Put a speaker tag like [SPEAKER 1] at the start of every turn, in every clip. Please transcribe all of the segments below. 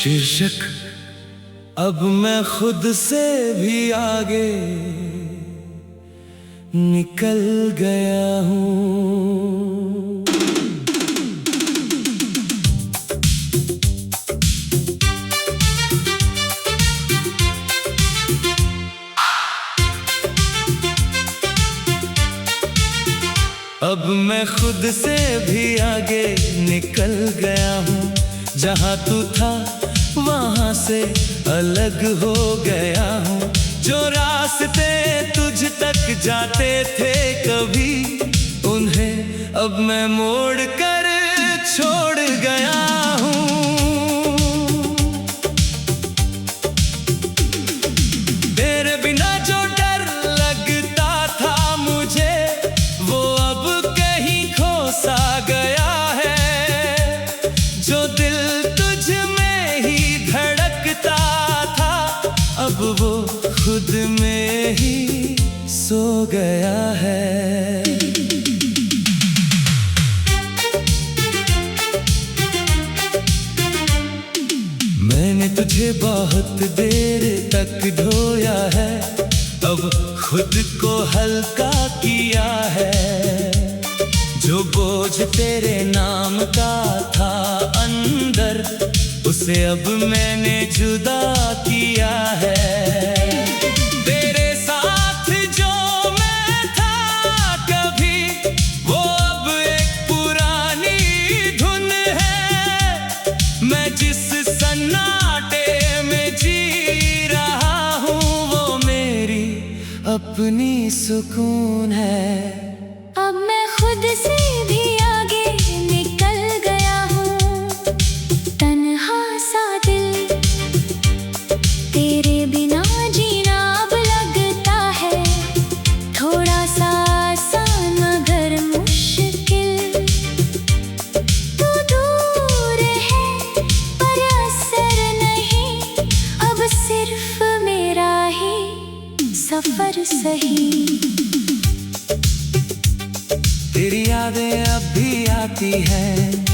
[SPEAKER 1] शीर्षक अब मैं खुद से भी आगे निकल गया हूँ। अब मैं खुद से भी आगे निकल गया हूँ। जहाँ तू था वहाँ से अलग हो गया हूँ। जो रास्ते तुझ तक जाते थे कभी, उन्हें अब मैं मोड़ कर छोड़ गया हूँ। तेरे बिना जो डर लगता था मुझे, वो अब कहीं खो सा गया है। जो दिल तुझ में ही धड़कता था, अब वो खुद में ही सो गया है। मैंने तुझे बहुत देर तक ढोया है, अब खुद को हल्का किया है। जो बोझ तेरे नाम का था अंदर, उसे अब मैंने जुदा किया है। तेरे साथ जो मैं था कभी, वो अब एक पुरानी धुन है। मैं जिस सन्नाटे में जी रहा हूँ, वो मेरी अपनी सुकून है।
[SPEAKER 2] अब मैं खुद से भी आगे निकल गया हूँ। तन्हा सा दिल, तेरे बिना जीना अब लगता है थोड़ा सा आसान मगर मुश्किल। तू दूर है पर असर नहीं, अब सिर्फ मेरा ही सफर सही।
[SPEAKER 1] तेरी यादें अब भी आती हैं,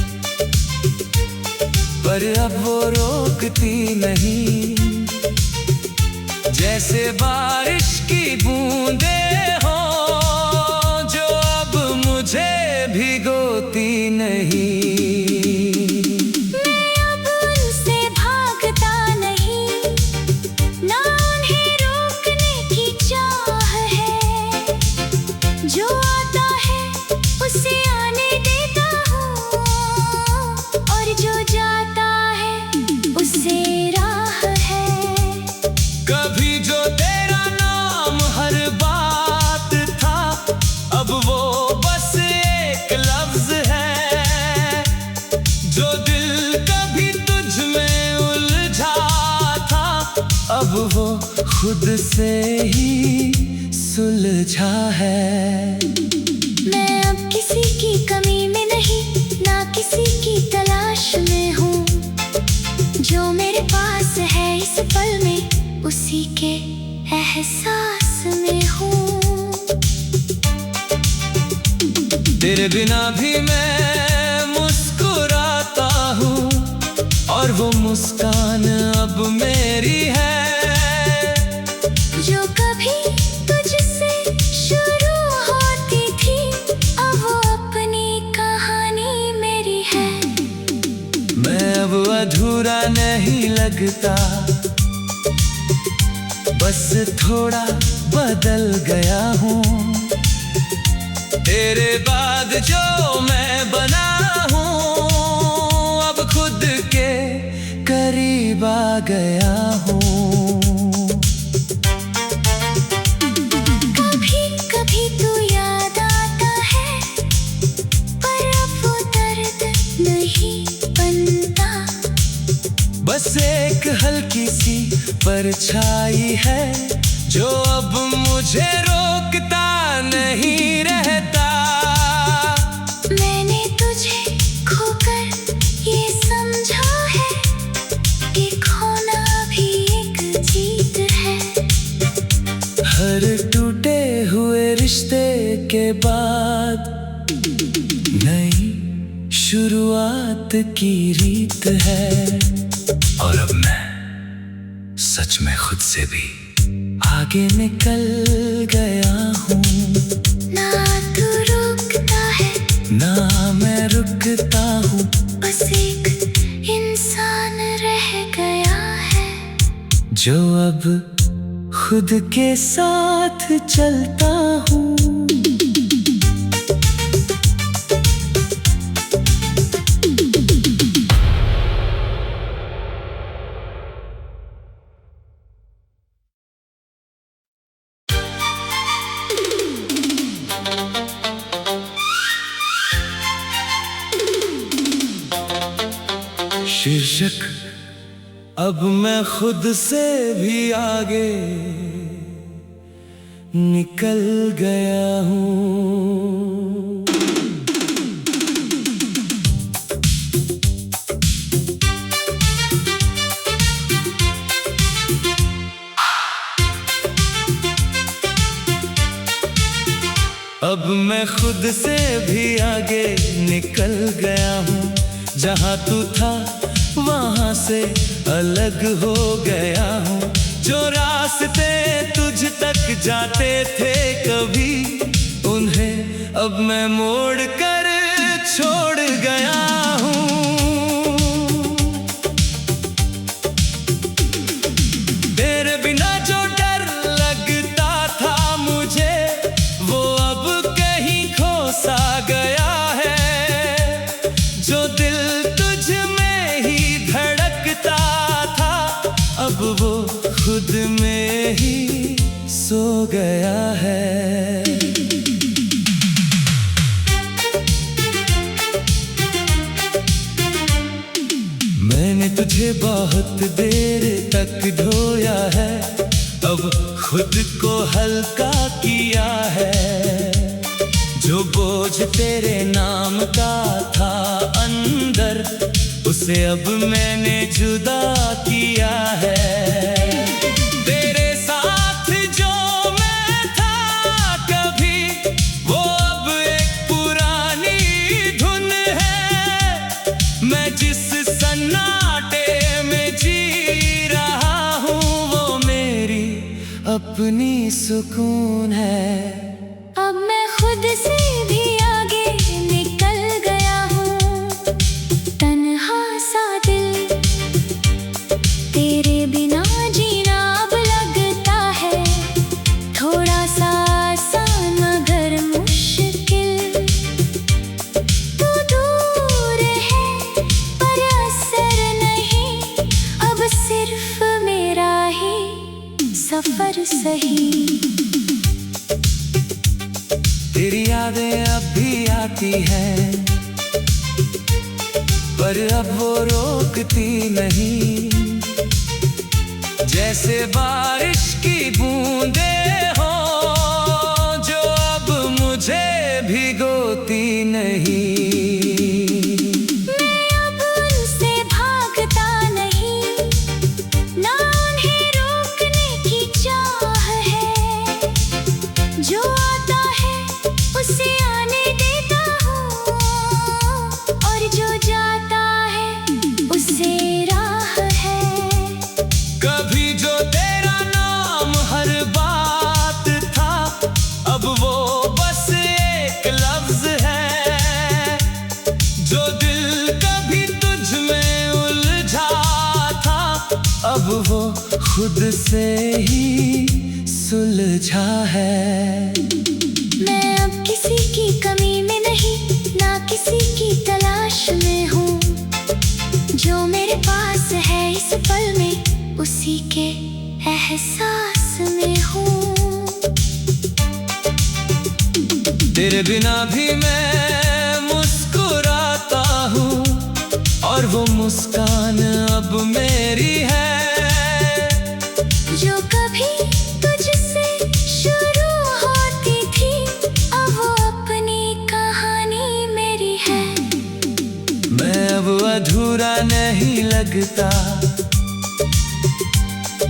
[SPEAKER 1] पर अब वो रोकती नहीं। जैसे बारिश की बूंदें हो, जो अब मुझे भिगोती नहीं।
[SPEAKER 2] मैं अब उनसे भागता नहीं, ना उन्हें रोकने की चाह है। जो आता है उसे आने देता हूँ, और जो जाता है उसे राह है।
[SPEAKER 1] कभी जो तेरा नाम हर बात था, अब वो बस एक लफ्ज है। जो दिल कभी तुझ में उलझा था, अब वो खुद से ही सुलझा है।
[SPEAKER 2] मैं अब किसी की कमी में नहीं, ना किसी की तलाश में हूँ। जो मेरे पास है इस पल में, उसी के एहसास में हूँ।
[SPEAKER 1] तेरे बिना भी मैं मुस्कुराता हूँ, और वो मुस्कान अब मेरी है।
[SPEAKER 2] जो कभी तुझसे शुरू होती थी, अब वो अपनी कहानी मेरी है।
[SPEAKER 1] मैं अब अधूरा नहीं लगता, बस थोड़ा बदल गया हूँ। तेरे बाद जो मैं बना हूँ, अब खुद के करीब आ गया हूँ।
[SPEAKER 2] कभी कभी तू याद आता है, पर अब वो दर्द नहीं बनता।
[SPEAKER 1] बस एक हल्की सी परछाई है, जो अब मुझे रोकता नहीं रहता।
[SPEAKER 2] मैंने तुझे खोकर ये समझा है कि खोना भी एक जीत है।
[SPEAKER 1] हर टूटे हुए रिश्ते के बाद नई शुरुआत की रीत है। और अब मैं सच में खुद से भी आगे निकल गया हूँ।
[SPEAKER 2] ना तू रुकता है
[SPEAKER 1] ना मैं रुकता हूँ,
[SPEAKER 2] बस एक इंसान रह गया है
[SPEAKER 1] जो अब खुद के साथ चलता हूँ। शीर्षक अब मैं खुद से भी आगे निकल गया हूँ। अब मैं खुद से भी आगे निकल गया हूँ। जहाँ तू था वहाँ से अलग हो गया हूँ। जो रास्ते तुझ तक जाते थे कभी, उन्हें अब मैं मोड़ कर छोड़ गया हूँ। तेरे बिना जो डर लगता था मुझे, वो अब कहीं खो सा गया है। जो दिल तुझ में ही धड़कता था, अब वो खुद में ही सो गया है। मैंने तुझे बहुत देर तक ढोया है, अब खुद को हल्का किया है। जो बोझ तेरे नाम का था अंदर, उसे अब मैंने जुदा किया है। तेरे साथ जो मैं था कभी, वो अब एक पुरानी धुन है। मैं जिस सन्नाटे में जी रहा हूँ, वो मेरी अपनी सुकून है।
[SPEAKER 2] अब मैं खुद से भी आगे निकल गया हूँ। तन्हा सा दिल, तेरे बिना जीना अब लगता है थोड़ा सा आसान मगर मुश्किल। तू दूर है पर असर नहीं, अब सिर्फ मेरा ही सफर सही।
[SPEAKER 1] तेरी यादें अब भी आती हैं, पर अब वो रोकती नहीं। जैसे बारिश की बूंदें हो, जो अब मुझे भिगोती नहीं।
[SPEAKER 2] मैं अब उनसे भागता नहीं, ना उन्हें रोकने की चाह है। जो आता है उसे आने देता हूँ, और जो जाता है उसे राह है।
[SPEAKER 1] कभी जो तेरा नाम हर बात था, अब वो बस एक लफ्ज है। जो दिल कभी तुझ में उलझा था, अब वो खुद से ही सुलझा है।
[SPEAKER 2] मैं अब किसी की कमी में नहीं, ना किसी की तलाश में हूँ। जो मेरे पास है इस पल में, उसी के एहसास में हूँ।
[SPEAKER 1] तेरे बिना भी मैं मुस्कुराता हूँ, और वो मुस्कान अब मेरी है।
[SPEAKER 2] जो कभी तुझसे शुरू होती थी, अब वो अपनी कहानी मेरी है।
[SPEAKER 1] मैं अब अधूरा नहीं लगता,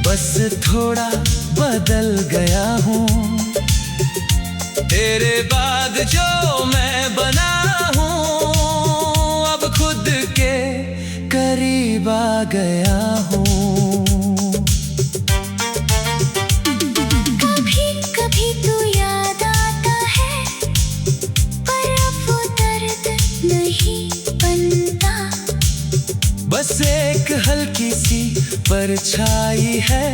[SPEAKER 1] बस थोड़ा बदल गया हूँ। तेरे बाद जो मैं बना हूँ, अब खुद के करीब आ गया हूँ।
[SPEAKER 2] कभी कभी तू याद आता है, पर अब वो दर्द नहीं बनता।
[SPEAKER 1] बस एक हल्की सी परछाई है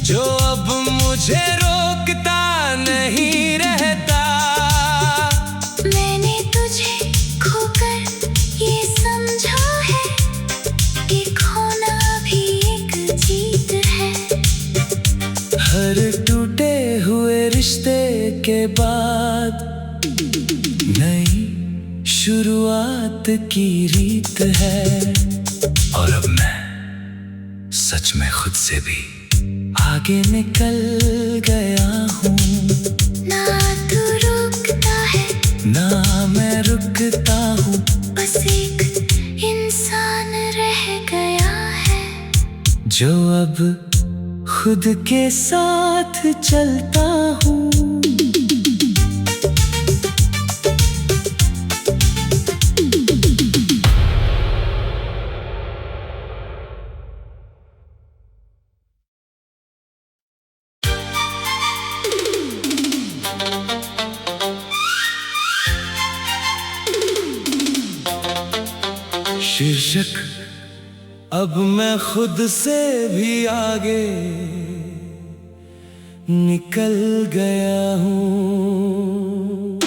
[SPEAKER 1] जो अब मुझे रोकता नहीं रहता।
[SPEAKER 2] मैंने तुझे खोकर ये समझा है कि खोना भी एक जीत है।
[SPEAKER 1] हर टूटे हुए रिश्ते के बाद नई शुरुआत की रीत है। और अब मैं सच में खुद से भी आगे निकल गया हूँ।
[SPEAKER 2] ना तू रुकता है,
[SPEAKER 1] ना मैं रुकता हूँ।
[SPEAKER 2] बस एक इंसान रह गया है
[SPEAKER 1] जो अब खुद के साथ चलता हूँ। शीर्षक अब मैं खुद से भी आगे निकल गया हूँ।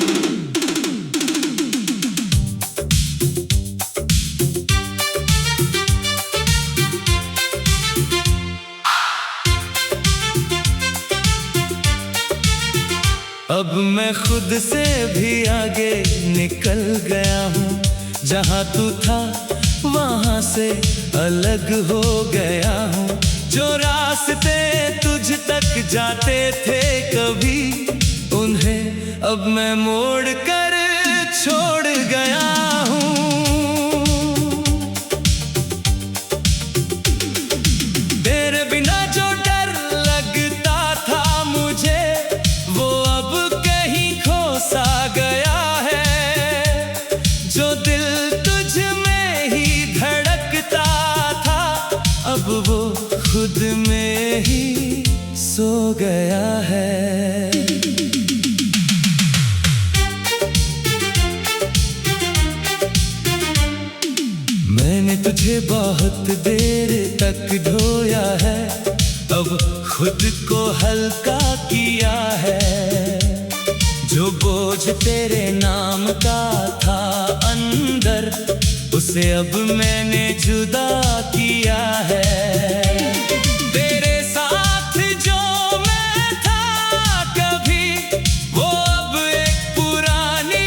[SPEAKER 1] अब मैं खुद से भी आगे निकल गया हूँ। जहाँ तू था वहाँ से अलग हो गया हूँ। जो रास्ते तुझ तक जाते थे कभी, उन्हें अब मैं मोड़ कर छोड़ गया हूँ। तेरे बिना जो डर लगता था मुझे, वो अब कहीं खो सा गया है। जो दिल तुझ में ही धड़कता था, अब वो खुद में ही सो गया है। मैंने तुझे बहुत देर तक ढोया है, अब खुद को हल्का किया है। जो बोझ तेरे नाम का था अंदर, उसे अब मैंने जुदा किया है। तेरे साथ जो मैं था कभी, वो अब एक पुरानी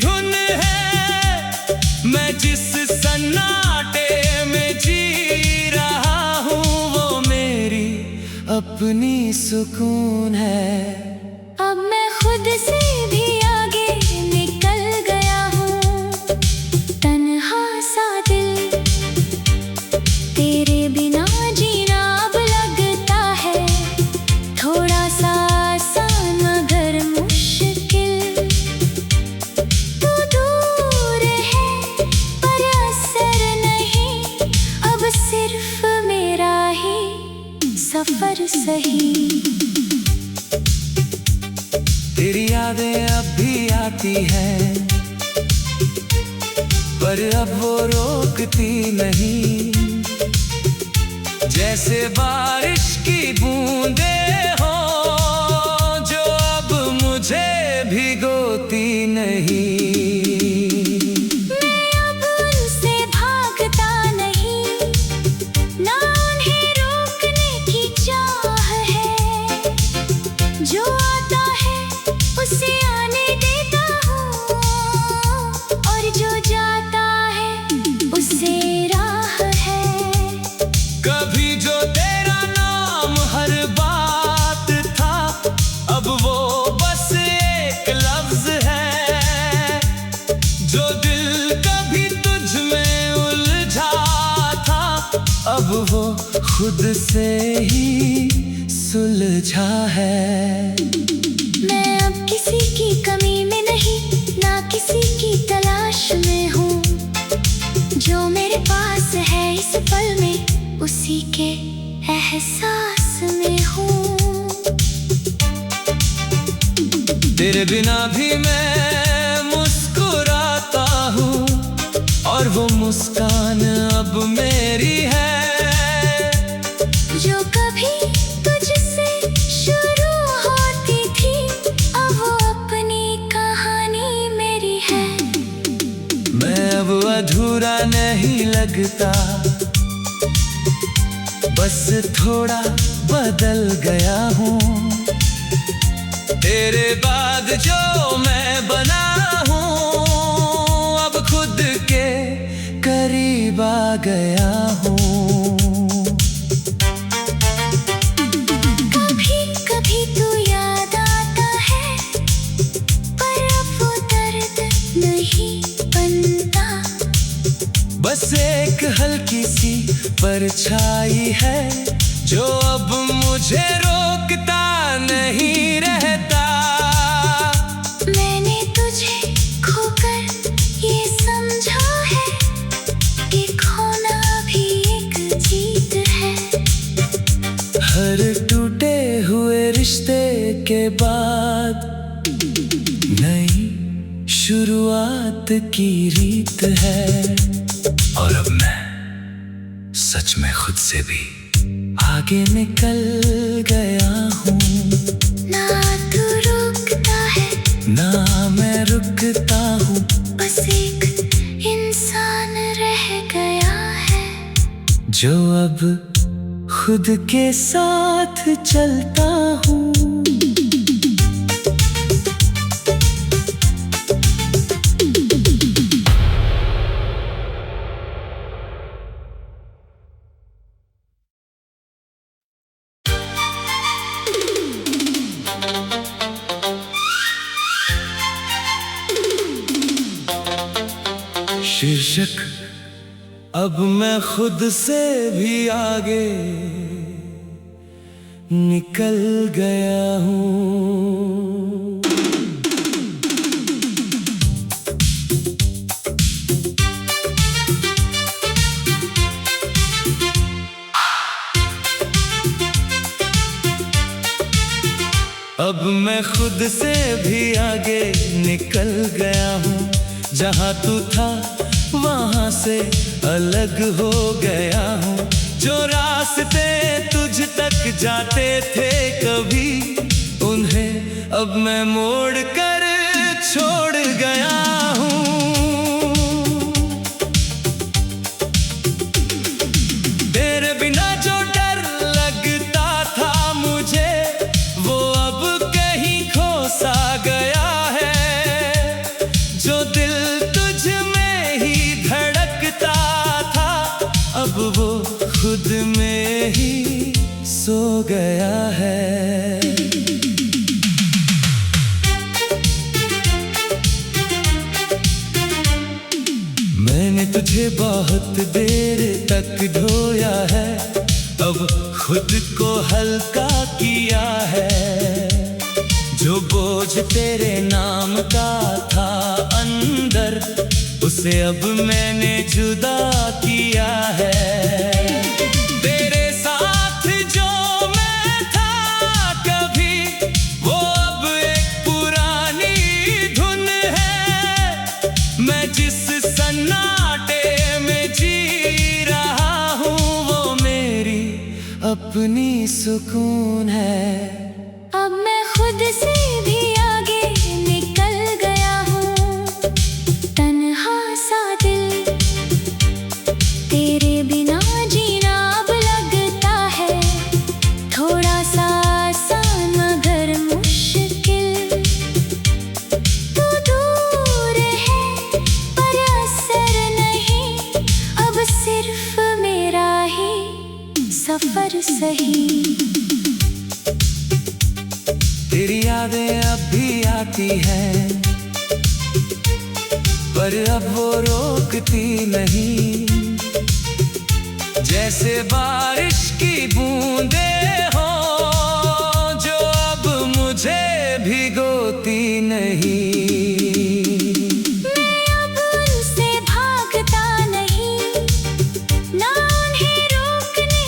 [SPEAKER 1] धुन है। मैं जिस सन्नाटे में जी रहा हूँ, वो मेरी अपनी सुकून है।
[SPEAKER 2] अब मैं खुद से भी आगे निकल गया हूँ। तन्हा सा दिल, तेरे बिना जीना अब लगता है थोड़ा सा आसान मगर मुश्किल। तू दूर है पर असर नहीं, अब सिर्फ मेरा ही सफर सही।
[SPEAKER 1] तेरी यादें अब भी आती हैं, पर अब वो रोकती नहीं। जैसे बारिश की बूंदें हो जो अब मुझे भिगोती नहीं।
[SPEAKER 2] मैं अब उनसे भागता नहीं, ना उन्हें रोकने की चाह है। जो आता है उसे आने देता हूँ, और जो जाता है उसे राह है।
[SPEAKER 1] कभी जो तेरा नाम हर बात था, अब वो बस एक लफ्ज है। जो दिल कभी तुझ में उलझा था, अब वो खुद से ही सुलझा है।
[SPEAKER 2] मैं अब किसी की कमी में नहीं, ना किसी की तलाश में हूँ। जो मेरे पास है इस पल में, उसी के एहसास में हूँ।
[SPEAKER 1] तेरे बिना भी मैं मुस्कुराता हूँ और वो मुस्कान अब मेरी है
[SPEAKER 2] जो कभी तुझसे शुरू होती थी, अब वो अपनी कहानी मेरी है।
[SPEAKER 1] मैं अब अधूरा नहीं लगता, बस थोड़ा बदल गया हूँ। तेरे बाद जो मैं बना हूँ, अब खुद के करीब आ गया हूँ।
[SPEAKER 2] कभी कभी तू याद आता है, पर अब वो दर्द नहीं बनता।
[SPEAKER 1] बस एक हल्की सी परछाई है जो अब मुझे रोकता नहीं रहता।
[SPEAKER 2] मैंने तुझे खोकर ये समझा है कि खोना भी एक जीत है।
[SPEAKER 1] हर टूटे हुए रिश्ते के बाद नई शुरुआत की रीत है। और अब मैं सच में खुद से भी आगे निकल गया हूँ।
[SPEAKER 2] ना तू रुकता है,
[SPEAKER 1] ना मैं रुकता हूँ,
[SPEAKER 2] बस एक इंसान रह गया है
[SPEAKER 1] जो अब खुद के साथ चलता हूँ। शीर्षक अब मैं खुद से भी आगे निकल गया हूँ। अब मैं खुद से भी आगे निकल गया हूँ। जहाँ तू था वहाँ से अलग हो गया हूँ। जो रास्ते तुझ तक जाते थे कभी, उन्हें अब मैं मोड़ कर छोड़ गया हूँ। तेरे बिना जो डर लगता था मुझे, वो अब कहीं खो सा गया है। जो दिल तुझ में ही धड़कता था, अब वो खुद में ही सो गया है। मैंने तुझे बहुत देर तक ढोया है, अब खुद को हल्का किया है। जो बोझ तेरे नाम का था अंदर, उसे अब मैंने जुदा किया है। तेरे साथ जो मैं था कभी, वो अब एक पुरानी धुन है। मैं जिस सन्नाटे में जी रहा हूँ, वो मेरी अपनी सुकून है।
[SPEAKER 2] अब मैं खुद से भी आगे निकल गया हूँ। तन्हा सा दिल, तेरे बिना जीना अब लगता है थोड़ा सा आसान मगर मुश्किल। तू दूर है पर असर नहीं, अब सिर्फ मेरा ही सफर सही।
[SPEAKER 1] तेरी यादें अब भी आती हैं, पर अब वो रोकती नहीं। जैसे बारिश की बूंदें हो, जो अब मुझे भिगोती नहीं।
[SPEAKER 2] मैं अब उनसे भागता नहीं, ना उन्हें रोकने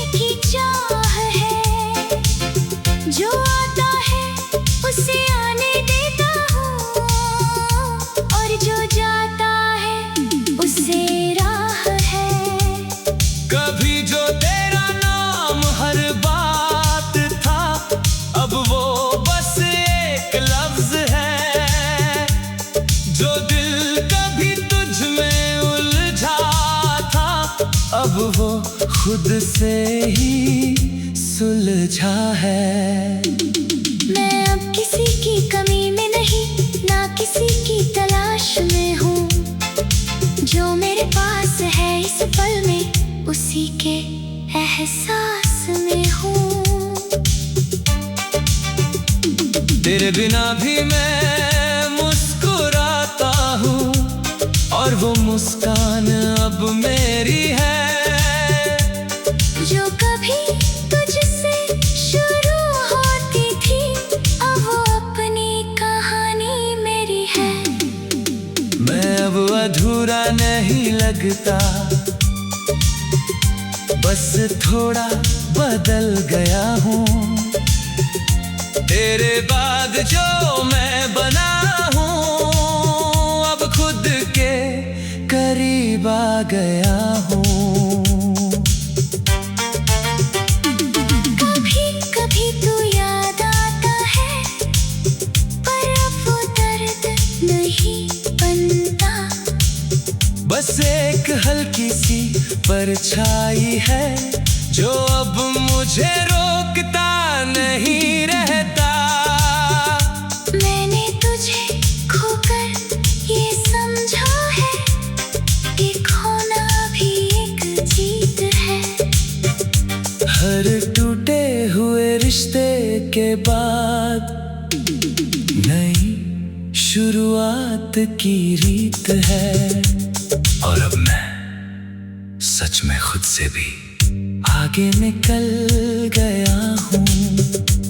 [SPEAKER 1] खुद से ही सुलझा है।
[SPEAKER 2] मैं अब किसी की कमी में नहीं, ना किसी की तलाश में हूँ। जो मेरे पास है इस पल में, उसी के एहसास में हूँ।
[SPEAKER 1] तेरे बिना भी मैं मुस्कुराता हूँ, और वो मुस्कान अब मेरी है।
[SPEAKER 2] जो कभी तुझसे शुरू होती थी, अब वो अपनी कहानी मेरी है।
[SPEAKER 1] मैं अब अधूरा नहीं लगता, बस थोड़ा बदल गया हूँ। तेरे बाद जो मैं बना हूँ, अब खुद के करीब आ गया हूँ।
[SPEAKER 2] कभी कभी तू याद आता है, पर अब वो दर्द नहीं बनता।
[SPEAKER 1] बस एक हल्की सी परछाई है, जो अब मुझे रोकता नहीं रहता।
[SPEAKER 2] मैंने तुझे खोकर ये समझा है कि खोना भी एक जीत है।
[SPEAKER 1] हर टूटे हुए रिश्ते के बाद नई शुरुआत की रीत है। और अब मैं सच में खुद से भी आगे निकल गया हूँ।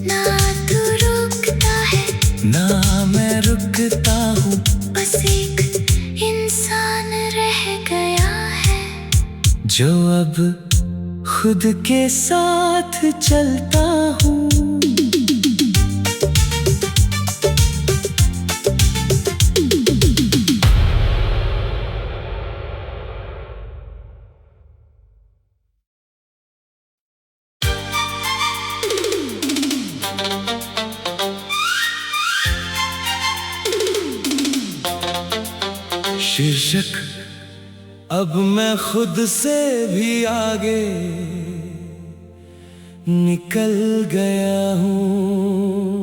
[SPEAKER 2] ना तू रुकता है,
[SPEAKER 1] ना मैं रुकता हूँ,
[SPEAKER 2] बस एक इंसान रह गया है।
[SPEAKER 1] जो अब खुद के साथ चलता हूँ। शीर्षक, अब मैं खुद से भी आगे निकल गया हूँ।